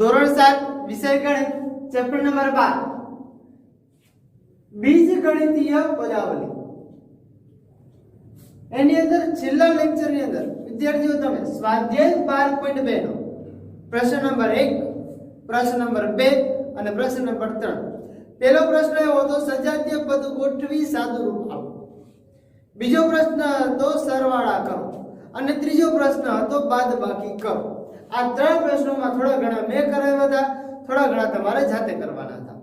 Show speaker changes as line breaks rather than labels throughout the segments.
ધોરણ 7 વિષય ગણિત ચેપ્ટર નંબર 12 બીજગણિતીય પદાવલી એની અંદર છેલ્લા લેક્ચર ની અંદર વિદ્યાર્થીઓ તમે સ્વાધ્યાય 12.2 નો પ્રશ્ન નંબર 1 પ્રશ્ન નંબર 2 અને પ્રશ્ન નંબર 3 પહેલો પ્રશ્ન એવો હતો સજાતીય પદ ગોઠવી સાદું રૂપ આપો, બીજો પ્રશ્ન હતો સરવાળા કરો અને ત્રીજો પ્રશ્ન હતો બાદબાકી કરો। આ ત્રણ પ્રશ્નોમાં થોડા ઘણા મેં કરાવ્યા હતા, થોડા ઘણા તમારે જાતે કરવાના હતા।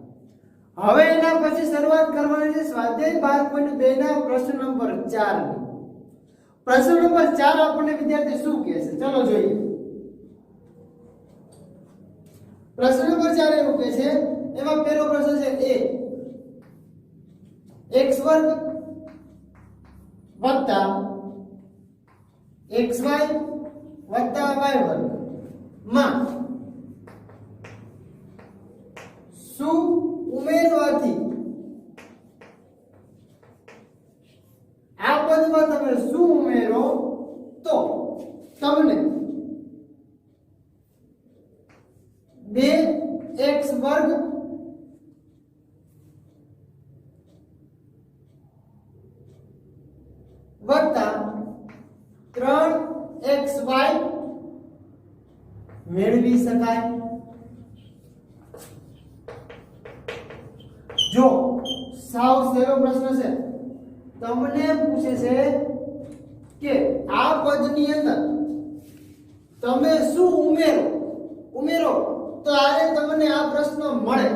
હવે એના પછી શરૂઆત કરવાની છે સ્વાધ્યાય 12.2 ના પ્રશ્ન નંબર 4 ની। પ્રશ્ન નંબર 4 આપણને વિદ્યાર્થી શું કહે છે ચલો જોઈએ। પ્રશ્ન નંબર 4 એવું કહે છે, એમાં પહેલો પ્રશ્ન છે x વર્ગ વત્તા xy વત્તા y વર્ગ માં શું ઉમેરવાથી આ પદમાં તમે શું ઉમેરો તો તમને 2x વર્ગ વત્તા 3xy મેળવી શકાય। જો સાવ સહેલો પ્રશ્ન છે, તમને પૂછે છે કે આ પદની અંદર તમે શું ઉમેરો તો આને તમને આ પ્રશ્ન મળે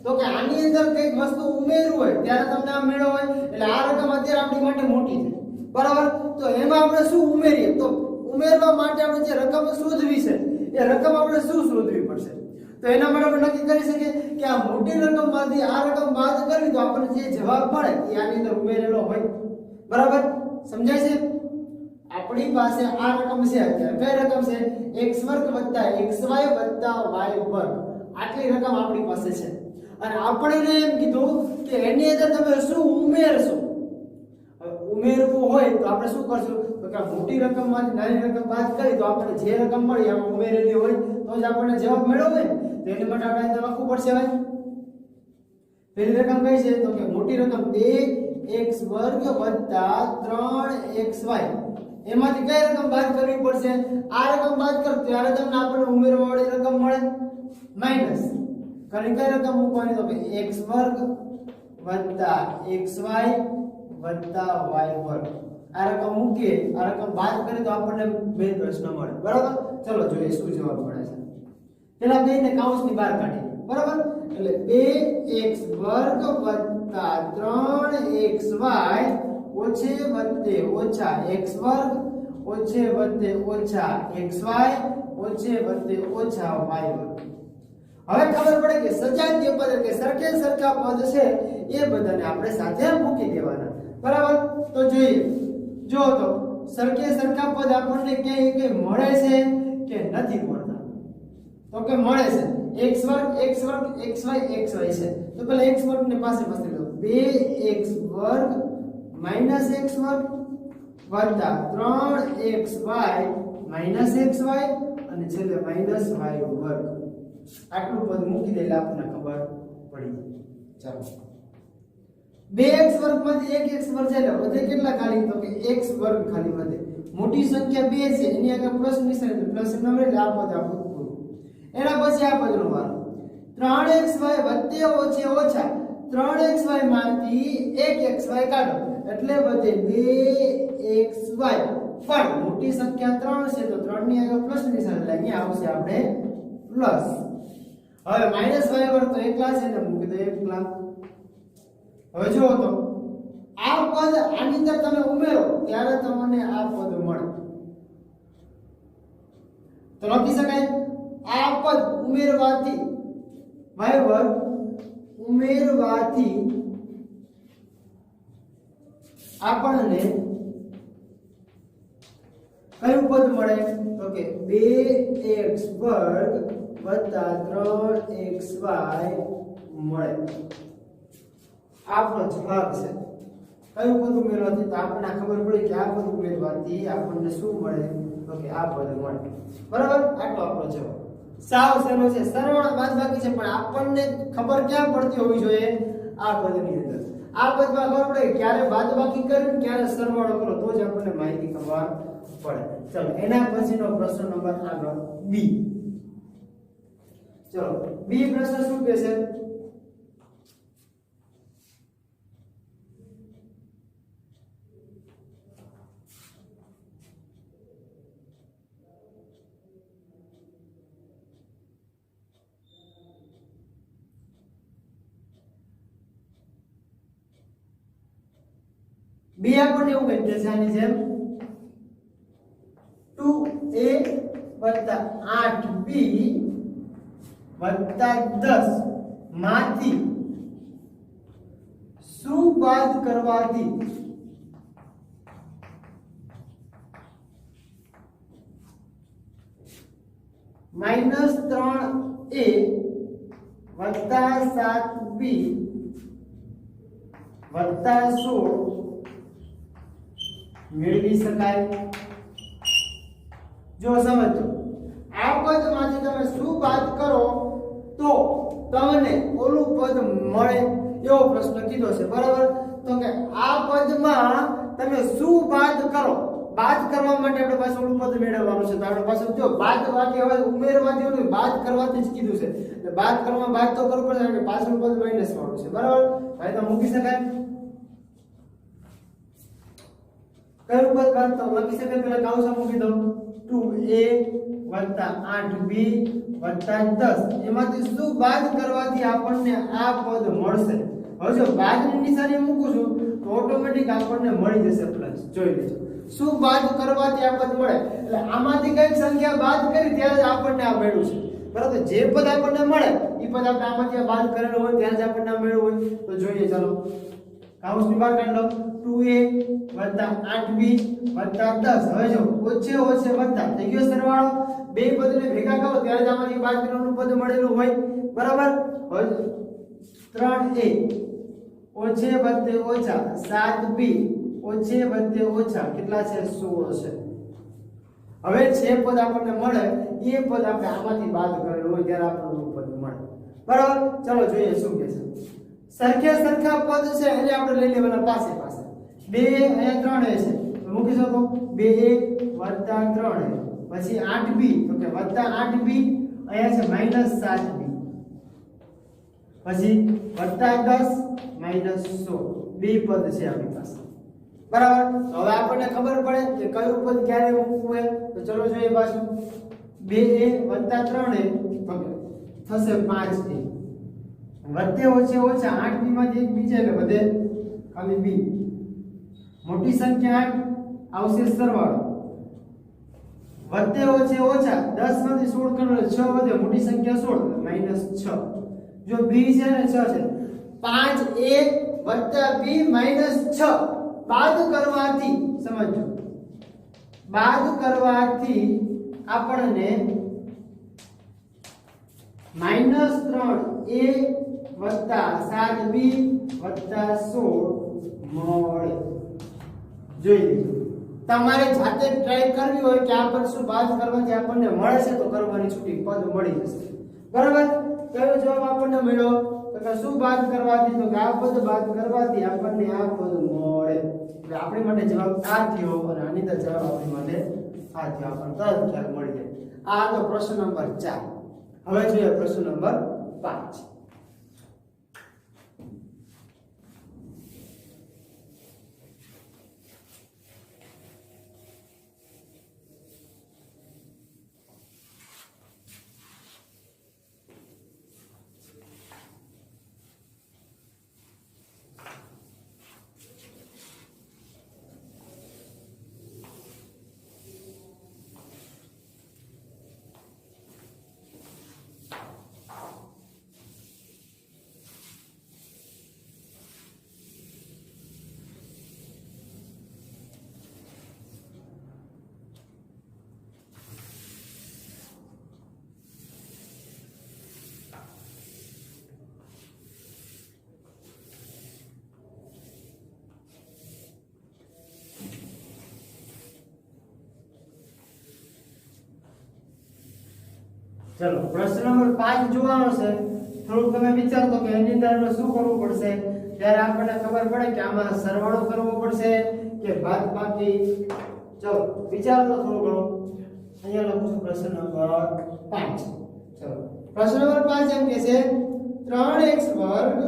તો કે આની અંદર કઈક વસ્તુ ઉમેરવું હોય ત્યારે તમને આ મેળો હોય એટલે આ રકમ અત્યારે આપણી માટે મોટી છે, બરાબર। તો એમાં આપણે શું ઉમેરીએ તો ઉમેરવા માટે આપણે જે રકમ શોધવી છે એ રકમ આપણે શું શોધવી પડશે તો એના માટે આપણે નક્કી કરી શકીએ કે આ મોટી રકમમાંથી આ રકમ બાદ કરવી તો આપણને જે જવાબ મળે એ આની અંદર ઉમેરેલો હોય, બરાબર। સમજાય છે? આપણી પાસે આ રકમ છે, અત્યારે કઈ રકમ છે x વર્ગ વત્તા xy વત્તા y વર્ગ, આટલી રકમ આપણી પાસે છે અને આપણે એમ કીધું કે એની અંદર તમે શું ઉમેરશો। ઉમેરવું હોય તો આપણે શું કરશું તો કે મોટી રકમમાંથી નાની રકમ બાદ કરી તો આપણે જે રકમ મળી આપણે ઉમેરેલી હોય તો જ આપણને જવાબ મેળવવો હોય તો એની માટે આપણે અહીં લખવું પડશે ભાઈ। પહેલી રકમ કઈ છે તો કે મોટી રકમ 2x વર્ગ વત્તા 3xy, એમાંથી કઈ રકમ બાદ કરવી પડશે? આ રકમ બાદ કર ત્યારે તમને આપણને ઉમેરવા વાળી રકમ મળે માઈનસ કરી કઈ રકમ મૂકવાની તો કે x વર્ગ વત્તા xy વત્તા y વર્ગ, આ રકમ મૂકીએ આ રકમ બાદ કરીએ તો આપણને બે પ્રશ્ન મળે, બરાબર। ચલો જોઈએ શું જવાબ મળે છે। પેલા બેને કૌંસની બહાર કાઢીએ, બરાબર। એટલે 2x વર્ગ વત્તા 3xy ઓછે વત્તે ઓછા x વર્ગ ઓછે વત્તે ઓછા xy ઓછે વત્તે ઓછા y વર્ગ। હવે ખબર પડે કે સજાતીય પદ કે સરખે સરખા પદ છે એ બધાને આપણે સાથે મૂકી દેવાના, બરાબર। તો જોઈએ, જો તો સરખે સરખા પદ આપણને ક્યાંય મળે છે કે નથી મળતા તો કે મળે છે। x વર્ગ xy છે તો પેલા x વર્ગ ને પાસે મૂકી દો, 2x વર્ગ માઈનસ x વર્ગ વત્તા 3xy xy અને છેલ્લે માઈનસ y વર્ગ, આટલું પદ મૂકી દે એટલે આપણને ખબર પડી જાય। ચાલો 2x વર્ગમાંથી 1x વર્ગ છે એટલે વધે કેટલા ખાલી તો કે x વર્ગ ખાલી વધે, મોટી સંખ્યા 2 છે એની આગળ પ્લસ નિશાન એટલે પ્લસ નંબર એટલે આ પદ આપણું પૂરું। એના પછી આ પદનો વારો 3xy વત્તે ઓછે ઓછા 3xy માંથી 1xy કાઢો એટલે વધે 2xy, પણ મોટી સંખ્યા 3 છે તો 3 ની આગળ પ્લસ નિશાન એટલે અહીંયા આવશે આપણે પ્લસ। હવે માઈનસ y વર્ગ તો એકલા છે ને મૂકી દો એકલા। હવે જો તો આ પદ આની અંદર તમે ઉમેરો ત્યારે તમને આ પદ મળે તો લખી શકાય આ પદ ઉમેરવાથી y વર્ગ ઉમેરવાથી આપણને કયું પદ મળે તો કે 2x વર્ગ વત્તા 3xy મળે, આપણો જવાબ છે। કયું પદ ઉમેરવાથી તો આપણને ખબર પડી કે આ પદ ઉમેરવાથી આપણને શું મળે તો કે આ પદ મળે, બરાબર। આટલો આપણો જવાબ। સાવ સહેલો છે, સરવાળા બાદબાકી છે, પણ આપણને ખબર ક્યાં પડતી હોવી જોઈએ? આ પદની અંદર. આ પદમાં ખબર પડે ક્યારે બાદબાકી કરવી, ક્યારે સરવાળો કરો, તો જ આપણને માહિતી ખબર પડે. ચલો એના પછીનો પ્રશ્ન નંબર આગળ બી. ચલો બી પ્રશ્ન શું કહે છે? બી આપણને એવું કહે છે આની જેમ 2a + 8b + 10 માંથી શું બાદ કરવાથી -3a + 7b + 16 મેળવી શકાય? જો સમજો, આ પદમાંથી તમે શું બાદ કરો તો તમને ઓલું પદ મળે, એવો પ્રશ્ન કીધો છે, બરાબર? તો કે આ પદમાં તમે શું બાદ કરો, બાદ કરવા માટે આપણે પાસે ઓલું પદ મેળવવાનું છે. તો આપણે પાસે જો બાદબાકી હવે ઉમેરવાથી ઓલું બાદ કરવાથી જ કીધું છે, એટલે બાદ કરવામાં બાદ તો કરવું પડે, એટલે પાછળનું પદ માઈનસ વાળું છે, બરાબર? હવે તો મૂકી શકાય. કયું પદ બાદ તો લખી શકાય? પેલા કાઉસા મૂકી દો. 2a + 8b + 10 એમાંથી શું બાદ કરવાથી આપણને આ પદ મળશે? હવે જો બાદની નિશાની મૂકું છું તો ઓટોમેટિક આપણને મળી જશે પ્લસ. જોઈ લેજો શું બાદ કરવાથી આ પદ મળે, એટલે આમાંથી કઈ સંખ્યા બાદ કરી ત્યારે જ આપણને આ મળ્યું છે, બરાબર? જે પદ આપણને મળે એ પદ આપણે આમાંથી બાદ કરેલું હોય ત્યારે જ આપણને આ મળ્યું હોય. તો જોઈએ, ચાલો કાઉસની બહાર કાઢી લો. 2a + 8b + 10. હવે જો ઓછે ઓછે વત્તા થઈ ગયો સરવાળો, બે પદને ભેગા કરો ત્યારે જ આમાંથી બાદ કરવાનું પદ મળેલું હોય, બરાબર? હવે 3a ઓછે વત્તે ઓછા 7b ઓછે વત્તે ઓછા કેટલા છે? 16 છે. હવે જે પદ આપણને મળે એ પદ આપણે આમાંથી બાદ કરેલું હોય ત્યારે આપણને પદ મળે, બરાબર? ચલો જોઈએ શું કહે છે. સરખે સરખા પદ છે એને આપણે લઈ લેવાના પાસે પાસે. 2 અહીંયા 3a છે તો મૂકી શકો 2a + 3a, પછી 8b તો કે +8b, અહીંયા છે -7b, પછી +10 -16, બે પદ છે આપણી પાસે, બરાબર? હવે આપણને ખબર પડે કે કયું પદ ક્યારે મૂકવું હોય. તો ચલો જોઈએ પાછું. 2a + 3a થશે 5a, વત્તે ઓછે ઓછા 8b માંથી એક બીજે એટલે વધે ખાલી b, મોટી સંખ્યા 8 આવશે સરવાળો, વત્તે ઓછે ઓછા 10 માંથી 16 કરો એટલે 6 વધે, મોટી સંખ્યા 16 -6. જો b છે ને 6 છે, 5a + b -6 બાદ કરવાથી, સમજો, બાદ કરવાથી આપણને -3a + 7b + 16 મળે. જોઈ લીધું. તમારે જાતે ટ્રાય કરવી હોય કે આ પદ શું બાદ કરવાથી આપણને મળે છે તો કરવાની છૂટી, પદ મળી જશે, બરાબર? કયો જવાબ આપણને મળ્યો? તો કે શું બાદ કરવાથી? તો કે આ પદ બાદ કરવાથી આપણને આ પદ મળે. એટલે આપણી માટે જવાબ આ થયો અને આની અંદર જવાબ આપણી માટે આ થયો. આપણને તરત ખ્યાલ મળી જાય. આ તો પ્રશ્ન નંબર 4. હવે જોઈએ પ્રશ્ન નંબર 5. ચલો પ્રશ્ન નંબર 5 જોવાનો છે. થોડુંક તમે વિચારો કે એની અંદર શું કરવું પડશે. ત્યારે આપણને ખબર પડે કે આમાં સરવાળો કરવો પડશે કે બાદબાકી. ચલો વિચારો તો થોડું ઘણું. અહીંયા લખું છું પ્રશ્ન નંબર 5. ચલો પ્રશ્ન નંબર 5 એમ કહે છે 3x વર્ગ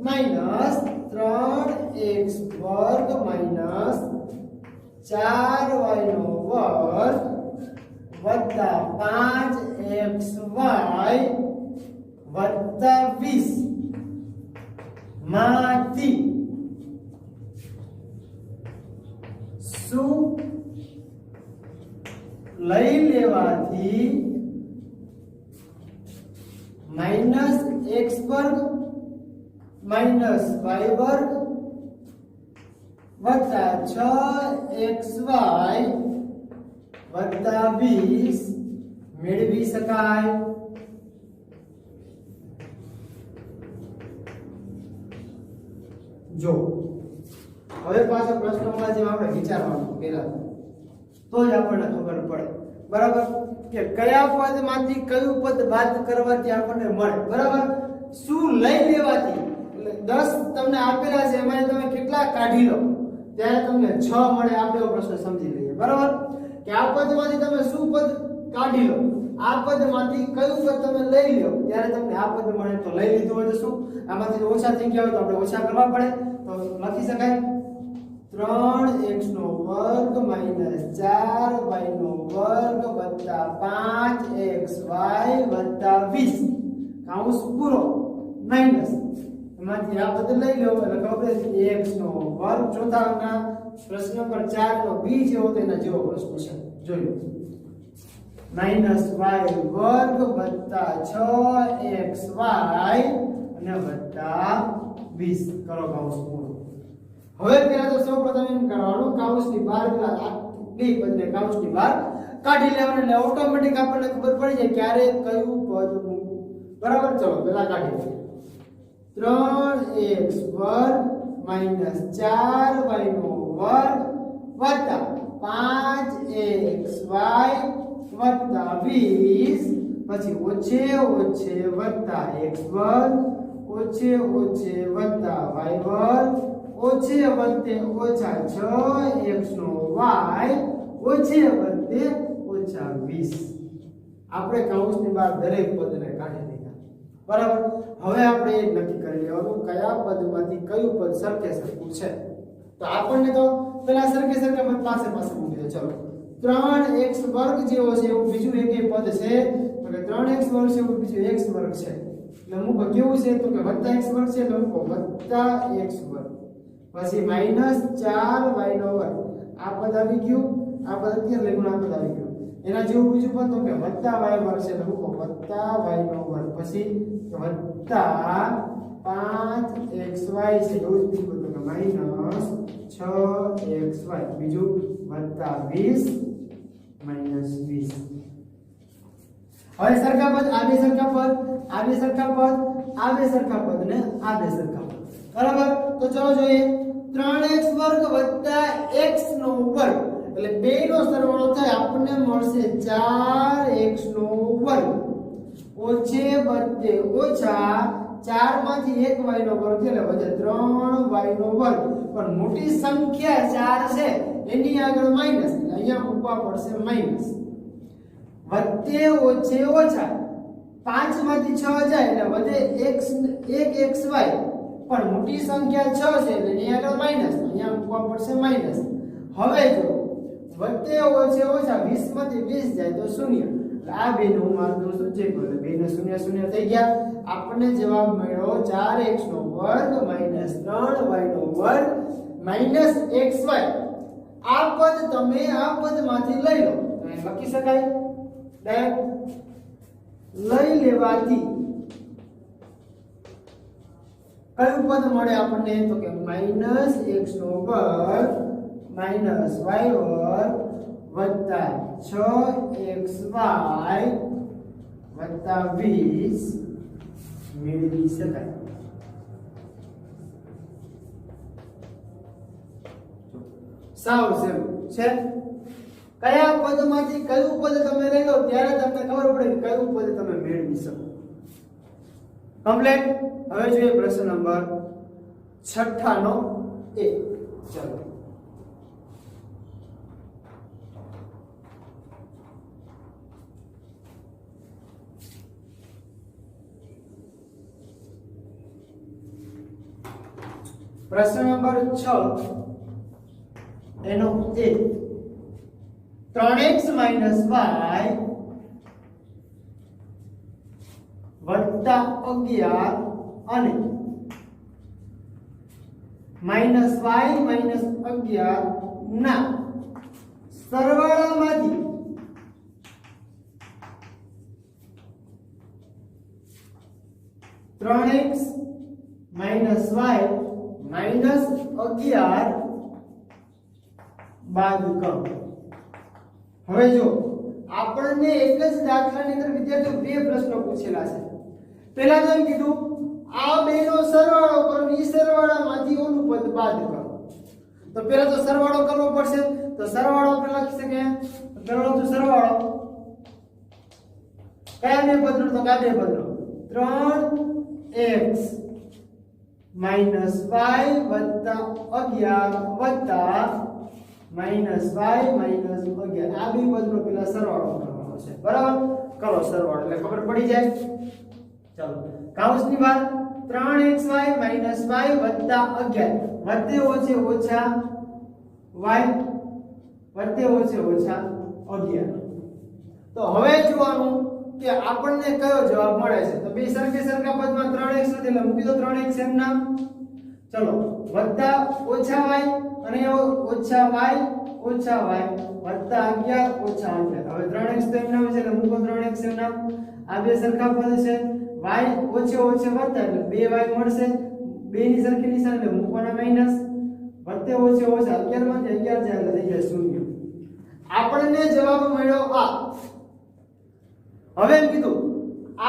માઈનસ 3x વર્ગ માઈનસ 4y નો વર્ગ વત્તા 5xy વત્તા 20 માંથી શું લઈ લેવાથી માઈનસ x વર્ગ માઈનસ y વર્ગ વત્તા 6xy વત્તા 20 મેળવી શકાય. જો હવે પાછો પ્રશ્નમાં જેમ આપણે વિચારવાનું પહેલા તો જ આપણને ખબર પડે બરાબર કે કયા પદમાંથી કયું પદ બાદ કરવાથી આપણને મળે. બરાબર શું લઈ લેવાથી એટલે 10 તમને આપેલા છે એમાં તમે કેટલા કાઢી લો ત્યારે તમને 6 મળે. આપણે પ્રશ્ન સમજી લઈએ બરાબર કે આ પદમાંથી તમે શું પદ કાઢી લો આ પદમાંથી કયું પદ તમે લઈ લો ત્યારે તમને આ પદ મળે. તો લઈ લીધું હોય તો શું આમાંથી ઓછા થઈ ગયા હોય તો આપણે ઓછા કરવા પડે. તો લખી શકાય 3x નો વર્ગ માઈનસ 4y નો વર્ગ વત્તા 5xy વત્તા 20 કૌંસ પૂરો માઈનસ એમાંથી આ પદ લઈ લો એટલે ખબર છે x નો વર્ગ. ચોથા અંકના પ્રશ્ન નંબર 4 નો b જેવો તેના જેવો પ્રશ્ન છે જોયો. માઈનસ y વર્ગ વત્તા 6xy અને વત્તા 20 કરો કૌંસ પૂરો. હવે પહેલા તો સૌપ્રથમ એમ કરવાનું કૌંસની બહાર પેલા આ બે પદને કૌંસની બહાર કાઢી લેવાનું એટલે ઓટોમેટિક આપણને ખબર પડી જાય ક્યારે કયું પદ મૂકવું. બરાબર ચલો પહેલા કાઢી લઈએ 3x વર્ગ માઈનસ 4y નો વર્ગ વત્તા 5xy વત્તા 20 પછી ઓછે ઓછે વત્તા x વર્ગ ઓછે ઓછે વત્તા y વર્ગ ઓછે વત્તે ઓછા 6x નો y ઓછે વત્તે ઓછા 20. આપણે કૌંસની બહાર દરેક પદને કાઢી લીધા બરાબર. હવે આપણે એ નક્કી કરી લેવાનું કયા પદમાંથી કયું પદ સરખે સરખું છે. તો આપણને તો પેલા સરખે સરખા પદ પાસે પાસે મૂકી દો. ચલો 3x વર્ગ જેવો છે એવું બીજું એક પદ છે તો કે 3x વર્ગ છે એવું બીજું x વર્ગ છે એટલે મૂકો કેવું છે તો કે વત્તા x વર્ગ છે એટલે મૂકો વત્તા x વર્ગ પછી માઈનસ 4y નો વર્ગ આ પદ આવી ગયું આ પદ અત્યારે લખ્યું આ પદ આવી ગયું એના જેવું બીજું પદ તો કે વત્તા y વર્ગ છે એટલે મૂકો વત્તા y નો વર્ગ પછી વત્તા 5xy છે એવું જ બીજું તો કે માઈનસ 6xy બીજું વત્તા 20 માઈનસ 20. હવે સરખા પદ આ બે સરખા પદ આ બે સરખા પદ આ બે સરખા પદ ને આ બે સરખા પદ બરાબર. તો ચલો જોઈએ 3x વર્ગ વત્તા x નો વર્ગ એટલે બે નો સરવાળો થાય આપણને મળશે 4x નો વર્ગ ઓછે વત્તે ઓછા 4 માંથી 1y નો વર્ગ એટલે વધે 3y નો વર્ગ પણ મોટી સંખ્યા 4 છે એની આગળ માઈનસ એટલે અહીંયા મૂકવા પડશે માઈનસ વત્તે ઓછે ઓછા 5 માંથી 6 જાય એટલે વધે x 1xy પણ મોટી સંખ્યા 6 છે એટલે એની આગળ માઈનસ અહીંયા મૂકવા પડશે માઈનસ. હવે જો વત્તે ઓછે ઓછા 20 માંથી 20 જાય તો 0 આ બે નું માર્ગનું સૂચક એટલે બે ને 0 0 થઈ ગયા. આપણને જવાબ મળ્યો 4x નો વર્ગ માઈનસ 3y નો વર્ગ માઈનસ xy. આ પદ તમે આ પદમાંથી લઈ લો તો એ લખી શકાય ડાયરેક્ટ લઈ લેવાથી કયું પદ મળે આપણને તો કે માઈનસ x નો વર્ગ માઈનસ y વર્ગ વત્તા 6xy વત્તા 20 મેળવી શકાય. સાવ સહેલું છે કયા પદમાંથી કયું પદ તમે લઈ લો ત્યારે તમને ખબર પડે કે કયું પદ તમે મેળવી શકો. કમ્પ્લીટ. હવે જોઈએ પ્રશ્ન નંબર 6 નો એ. ચલો પ્રશ્ન નંબર 6 એનો એ 3x - y વત્તા 11 અને -y - 11 ના સરવાળામાંથી -3x - y -11 બાદ કરો. હવે જો આપણને એક જ દાખલાની અંદર વિદ્યાર્થીઓ બે પ્રશ્નો પૂછેલા છે. પહેલા તો એમ કીધું આ બેનો સરવાળો કરો, ઈ સરવાળામાંથી ઓલું પદ બાદ કરો. તો પહેલા તો સરવાળો કરવો પડશે. તો સરવાળો આપણે લખી શકીએ. પહેલો તો સરવાળો કયા બે પદનો? તો કયા બે પદનો? 3x - y - 11 વત્તા -y - 11 આ બે પદનો પેલા સરવાળો કરવાનો છે. બરાબર? કરો સરવાળો એટલે ખબર પડી જાય. ચાલો કૌંસની બહાર 3xy - y વત્તા 11 વત્તે ઓછે ઓછા y વત્તે ઓછે ઓછા 11. તો હવે જોવાનું કે આપણને કયો જવાબ મળે છે. તો બે સરખા પદમાં 3x નથી એટલે મૂકી દો 3x એમ નામ. ચલો વત્તા ઓછા y અને ઓછા y વત્તા 11 ઓછા 11. હવે 3x તો એમ નામ છે એટલે મૂકો 3x એમ નામ. આ બે સરખા પદ છે. y ઓછે વત્તા એટલે 2y મળશે. બે ની સરખી નિશાન એટલે મૂકવાના માઈનસ. વત્તે ઓછે ઓછા 11 માંથી 11 જાય એટલે થઈ જાય 0. આપણને જવાબ મળ્યો આ. હવે એમ કીધું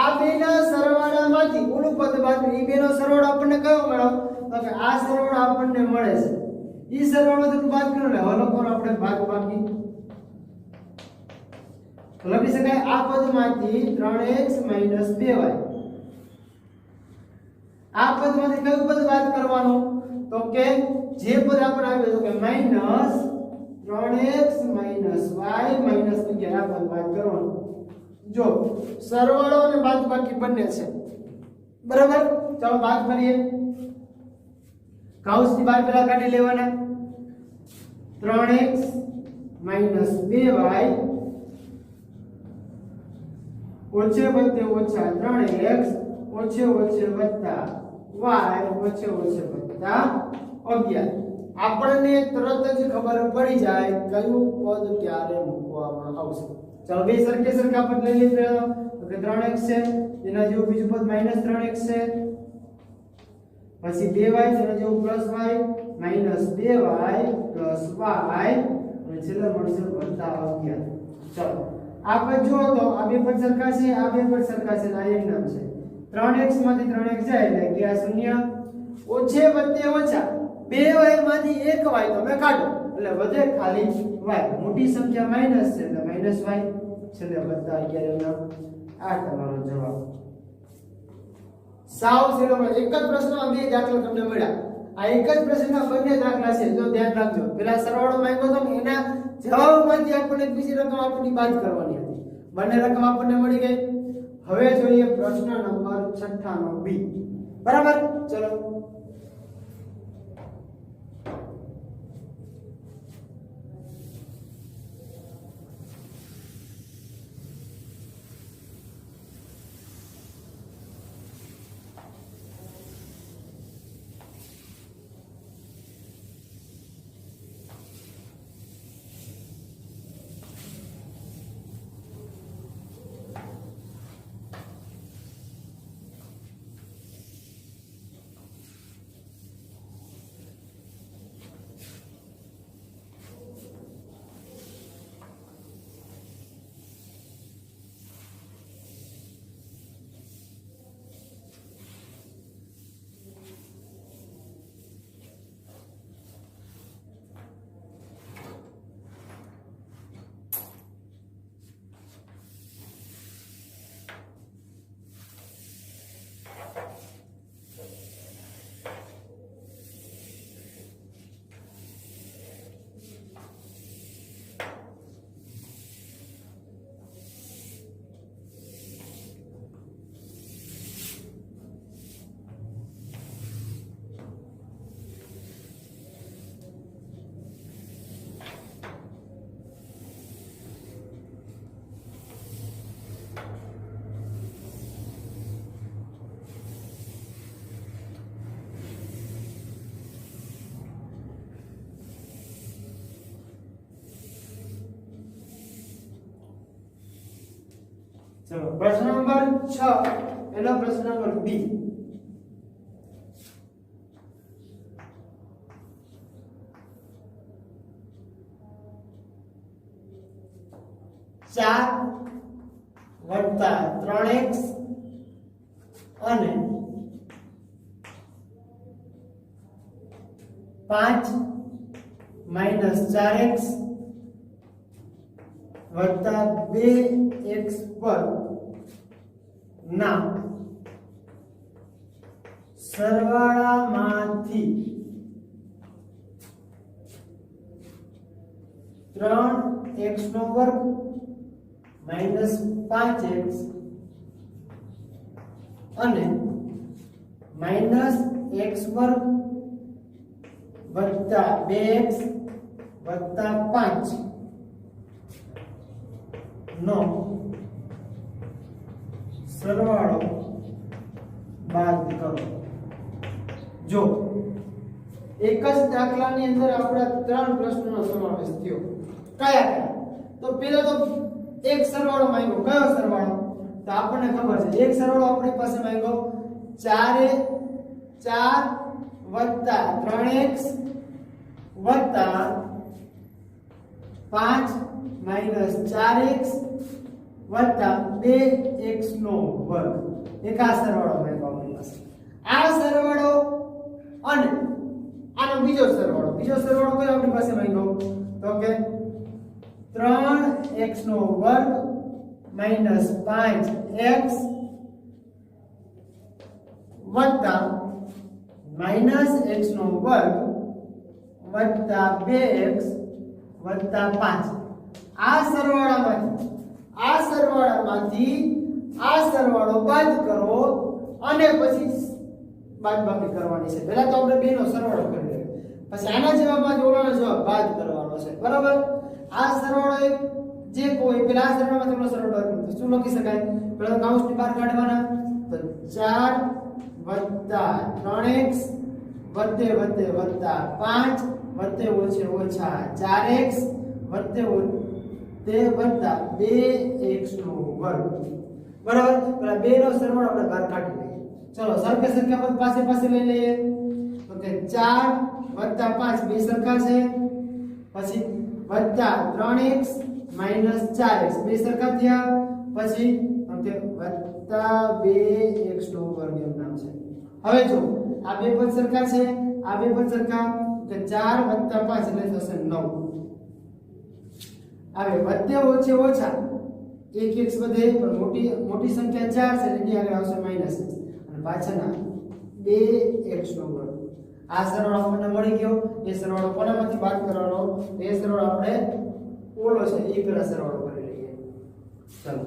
આ બેના સરવાળામાંથી ઓલું પદ બાદ ઈ બેનો સરવાળો આપણને કયો મળ્યો? તો કે આ સરવાળો આપણને મળે છે. ઈ સરવાળોથી બાદ કરો એટલે હલો કરો આપણે બાકી લખી શકાય આ પદમાંથી 3x - 2y. આ પદમાંથી કયું પદ બાદ કરવાનું? તો કે જે પદ આપણે આવ્યું તો કે -3x - y - 11 આ પદ બાદ કરવાનું. જો સરવાળો અને બાદબાકી બંને છે. બરાબર? ચાલો બાદ કરીએ. કૌંસની બહાર પેલા કાઢી લેવાના. 3x - 2y ઓછે વત્તે ઓછા 3x ઓછે વત્તા y ઓછે વત્તા 11. આપણને તરત જ ખબર પડી જાય કયું પદ ક્યારે મૂકવામાં આવશે. ચાલો બે સરખા પદ લઈ લઈએ. પહેલા તો કે 3x છે એના જેવું બીજું પદ -3x છે. પછી 2y એના જેવું +y -2y + y અને છેલ્લે મળશે +11. ચાલો આ પદ જો તો આ બે પદ સરખા છે, આ બે પદ સરખા છે, આ એક નામ છે. 3x માંથી 3x જાય એટલે કે આ 0 ઓછે વત્તે ઓછા 2y માંથી 1y તમે કાઢો એટલે વધે ખાલી y. મોટી સંખ્યા માઈનસ છે એટલે -y છેલ્લે +11 નામ. આ તમારો જવાબ. સાવ સીધો. એક જ પ્રશ્નમાં બે દાખલા તમને મળ્યા. આ એક જ પ્રશ્નના બંને દાખલા છે. જો ધ્યાન રાખજો. પેલા સરવાળો માંગ્યો તો એના જવાબમાંથી આપણને બીજી રકમ આપણને બાદ કરવાની હતી. બંને રકમ આપણને મળી ગઈ. હવે જોઈએ પ્રશ્ન નંબર 6 નો બી. બરાબર? ચલો चलो प्रश्न नंबर 6 एलो प्रश्न नंबर बी। चार वत्ता 3x અને 5 માઈનસ 4x વત્તા 2x પર ના સરવાળામાંથી 3x નો વર્ગ માઈનસ 5x અને માઈનસ x વર્ગ વત્તા 2x વત્તા 5 નો સરવાળો બાદ કરો। જો એક જ દાખલાની અંદર આપણે 3 પ્રશ્નોનો સમાવેશ થયો। કયા કયા? તો પહેલા તો એક સરવાળો માંગ્યો। કયો સરવાળો? તો આપણને ખબર છે એક સરવાળો આપણી પાસે માંગ્યો 4 વત્તા 3x વત્તા 5 માઈનસ 4x વત્તા 2x નો વર્ગ। એક આ સરવાળો માંગ્યો આપણી પાસે। આ સરવાળો અને આનો બીજો સરવાળો કયો આપણી પાસે માંગ્યો? તો કે 3x નો વર્ગ માઈનસ 5x વત્તા માઈનસ x નો વર્ગ વત્તા 2x વત્તા 5। આ સરવાળામાંથી આ સરવાળો બાદ કરો અને પછી બાદબાકી કરવાની છે। પહેલા તો આપણે બેનો સરવાળો કરી લઈએ, પછી આના જવાબમાં ઓલાનો જવાબ બાદ કરવાનો છે, બરાબર? આ સરવાળો એક જે કોઈ પેલા આ સરવાળામાં તમને સરવાળો બાદ કરો શું લખી શકાય? પહેલા કૌંસની બહાર કાઢવાના, તો 4 વત્તા 3x વત્તે 5 વત્તે ઓછે ઓછા 4x વત્તે વત્તા 2x નો વર્ગ, બરાબર? પેલા બે નો સરવાળો આપણે બહાર કાઢી લઈએ। ચલો સરખે સરખા પદ પાસે લઈ લઈએ, તો કે 4 વત્તા 5 બે સરખા છે, પછી વત્તા 3x માઈનસ 4x બે સરખા થયા, પછી કે વત્તા 2x નો વર્ગ એમ નામ છે। હવે જો આ બે પદ સરખા છે, આ બે પદ સરખા, તો 4 વત્તા 5 એટલે થશે 9। હવે વત્તે ઓછે ઓછા એક x વધે પણ મોટી સંખ્યા 4 છે એટલે આગળ આવશે માઈનસ x અને પાછળના 2x નો વર્ગ। આ સરવાળો આપણને મળી ગયો। એ સરવાળો કોનામાંથી બાદ કરવાનો? એ સરવાળો આપણે ઓલો છે એ પેલા સરવાળો કરી લઈએ। ચલો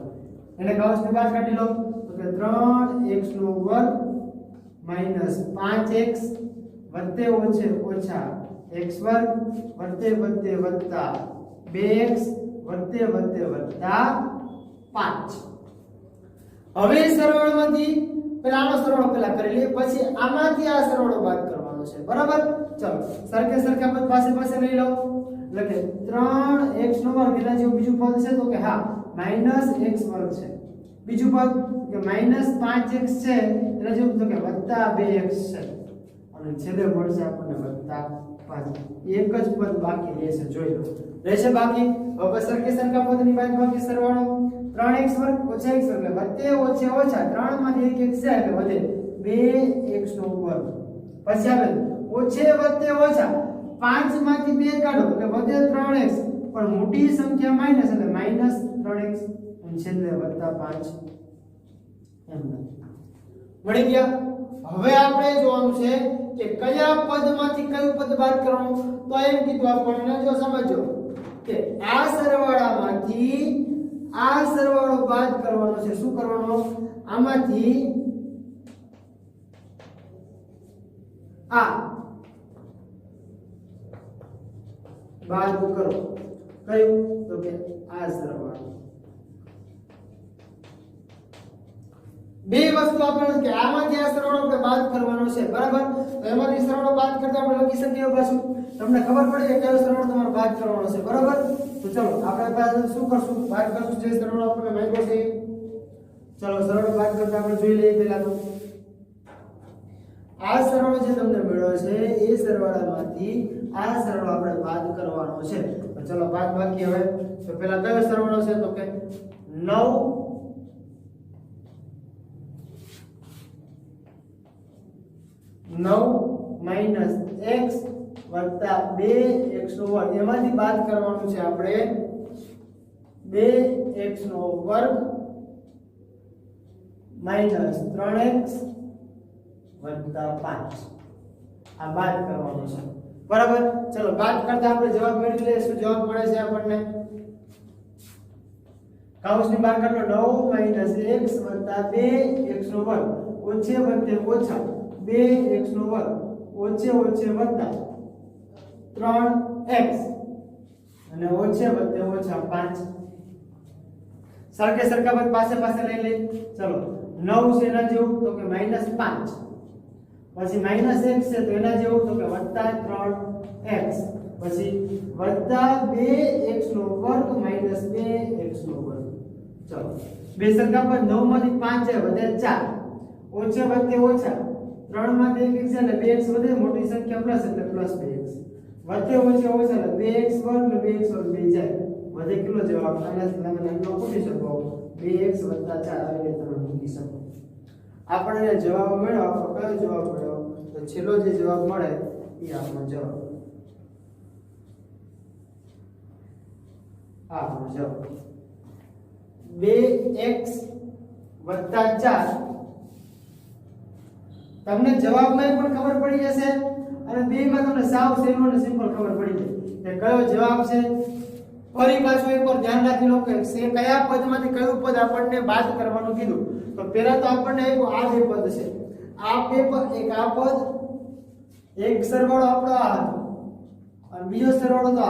એને કૌંસની બહાર કાઢી લો, તો કે 3x નો વર્ગ માઈનસ 5x વત્તે ઓછે ઓછા x વર્ગ વત્તે વત્તા 2x વત્તે વત્તા 5। હવે સરવાળામાંથી પેલાનો સરવાળો પેલા કરી લઈએ, પછી આમાંથી આ સરવાળો બાદ કરવાનો છે, બરાબર? ચલો સરખે સરખા પદ પાસે લઈ લો, એટલે કે 3x નો વર્ગ એના જેવું બીજું પદ છે, તો કે હા માઈનસ x વર્ગ છે। બીજું પદ કે માઈનસ 5x છે એના જેવું, તો કે વત્તા 2x છે અને છેલ્લે મળશે આપણને વત્તા 5। એક જ પદ બાકી રહેશે, જોઈ લો રહેશે બાકી। હવે સરખે સરખા પદની બાદ બાકી સરવાળો 3x વર્ગ ઓછા x વર્ગ એટલે વત્તે ઓછે ઓછા 3 માંથી 1x જાય એટલે વધે 2x નો વર્ગ, પછી આવે ઓછે વત્તે ઓછા 5 માંથી 2 કાઢો એટલે વધે 3x પણ મોટી સંખ્યા માઈનસ એટલે માઈનસ 3x અને છેલ્લે વત્તા 5 એમ મળી ગયા। હવે આપણે જોવાનું છે કે કયા પદમાંથી કયું પદ બાદ કરવાનું। તો એમ કીધું આપણને, જો સમજો કે આ સરવાળામાંથી આ સરવાળો બાદ કરવાનો છે। શું કરવાનો? આમાંથી આ બાદ કરો। કયું? તો કે આ સરવાળો। બે વસ્તુ આપણને કે આમાંથી આ સરવાળો આપણે બાદ કરવાનો છે, બરાબર? તો એમાંથી સરવાળો બાદ કરતા આપણે લખી શકીએ પાછું, તમને ખબર પડે કે કયો સરવાળો તમારે બાદ કરવાનો છે, બરાબર? તો ચલો આપણે પહેલા શું કરશું? બાદ કરશું જે સરવાળો આપણને માંગ્યો છે। ચલો સરળ બાદ કરતા આપણે જોઈ લઈએ પહેલા તો આ સરળ જે તમને મળ્યો છે એ સરવાળામાંથી આ સરળ આપણે બાદ કરવાનો છે તો ચલો બાદ બાકી હવે તો પહેલા કયો સરવાળો છે તો કે 9 x વત્તા 2x નો વર્ગ એમાંથી બાદ કરવાનું છે આપણે 2x નો વર્ગ માઈનસ 3x વત્તા 5 આ બાદ કરવાનું છે બરાબર ચલો બાદ કરતા આપણે જવાબ મેળવી લઈએ શું જવાબ મળે છે આપણને કૌંસની બહાર કાઢો 9 x વત્તા 2x નો વર્ગ ઓછે વત્તે ઓછા 2x નો વર્ગ ઓછે ઓછે વત્તા 3x અને ઓછે વત્તે ઓછા 5 સરખે સરખા પદ પાસે પાસે લઈ લે ચલો 9 છે એના જેવું તો કે -5 પછી -x છે તો એના જેવું તો કે +3x પછી +2x નો વર્ગ -2x નો વર્ગ ચલો બે સરખા પદ 9 માંથી 5 છે વધે 4 ઓછે વત્તે ઓછા 3 માંથી 1 છે એટલે 2x વધે મોટી સંખ્યા પ્લસ એટલે +2x વત્તે ઓછે ઓછા એટલે 2x વર્ગ ને 2x વર્ગ બે જાય વધે કેટલો જવાબ આના તમે મૂકી શકો 2x + 4 આવી રીતે તમે મૂકી શકો આપણને જવાબ મળ્યો આપણો કયો જવાબ મળ્યો તો છેલ્લો જે જવાબ મળે એ આપણો જવાબ આપણો જવાબ 2x + 4 તમને જવાબમાં પણ ખબર પડી જશે અને બેમાં તમને સાવ સહેલું અને સિમ્પલ ખબર પડી જાય કે કયો જવાબ છે ફરી પાછું એકવાર ધ્યાન રાખી લો કે કયા પદમાંથી કયું પદ આપણને બાદ કરવાનું કીધું તો પહેલા તો આપણને આ બે પદ છે આ બે પદ એક આ પદ એક સરવાળો આપણો આ હતો અને બીજો સરવાળો તો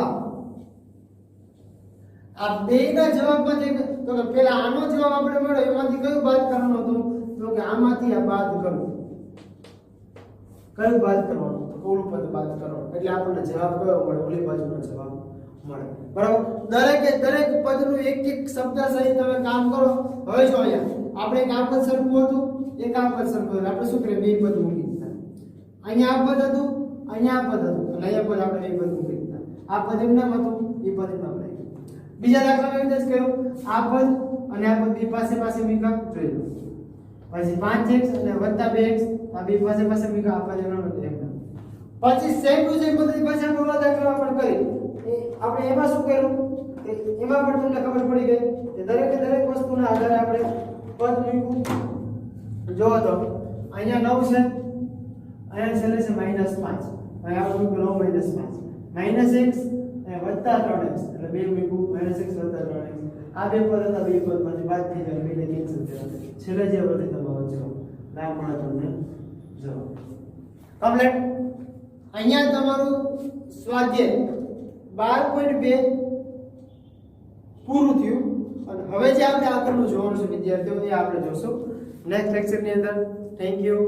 આ બેના જવાબમાંથી તો કે પહેલા આનો જવાબ આપણે મળ્યો એમાંથી કયું બાદ કરવાનું હતું તો કે આમાંથી આ બાદ કરવું કયું બાદ કરવાનું તો ઓલું પદ બાદ કરવાનું એટલે આપણને જવાબ કયો મળે ઓલી બાજુનો જવાબ મળે બરાબર દરેક પદનું એક એક શબ્દ સહિત તમે કામ કરો હવે જો અહીંયા આપણે એક આ પદ સરખું હતું એક આ પદ સરખું હતું આપણે શું કરીએ બે પદ મૂકી દીધા અહીંયા આ પદ હતું અહીંયા આ પદ હતું અને અહીંયા પદ આપણે બે પદ મૂકી દીધા આ પદ એમનામ હતું એ પદ એમનામ રહી બીજા દાખલામાં એવી રીતે કર્યું આ પદ અને આ પદ બે પાસે પાસે મૂક્યા જોઈ લો પછી 5x અને +2x આ બે પાસે પાસે મૂક્યા આ પદ એમનામ પછી સેમ ટુ સેમ પદ્ધતિ પાછા આપણે દાખલા આપણે કરી આપણે એમાં શું કર્યું એમાં પણ તમને ખબર પડી ગઈ કે દરેક વસ્તુના આધારે આપણે પદ મૂક્યું જો તો અહીંયા 9 છે અહીંયા છેલ્લે છે -5 અહીંયા આપણે મૂક્યું 9 - 5 -x અને +3x એટલે બે મૂક્યું -x + 3x આ બે પદ હતા બે પદમાંથી બાદ થઈ જાય એટલે કેન્સલ થયા છેલ્લે જે વધે તમારો જવાબ ના મળે તમને જવાબ કમ્પ્લીટ અહીંયા તમારું સ્વાધ્યાય 12.2 પૂરું થયું અને હવે જે આપણે આગળનું જોવાનું છે વિદ્યાર્થીઓ એ આપણે જોશું નેક્સ્ટ લેક્ચરની અંદર થેન્ક યુ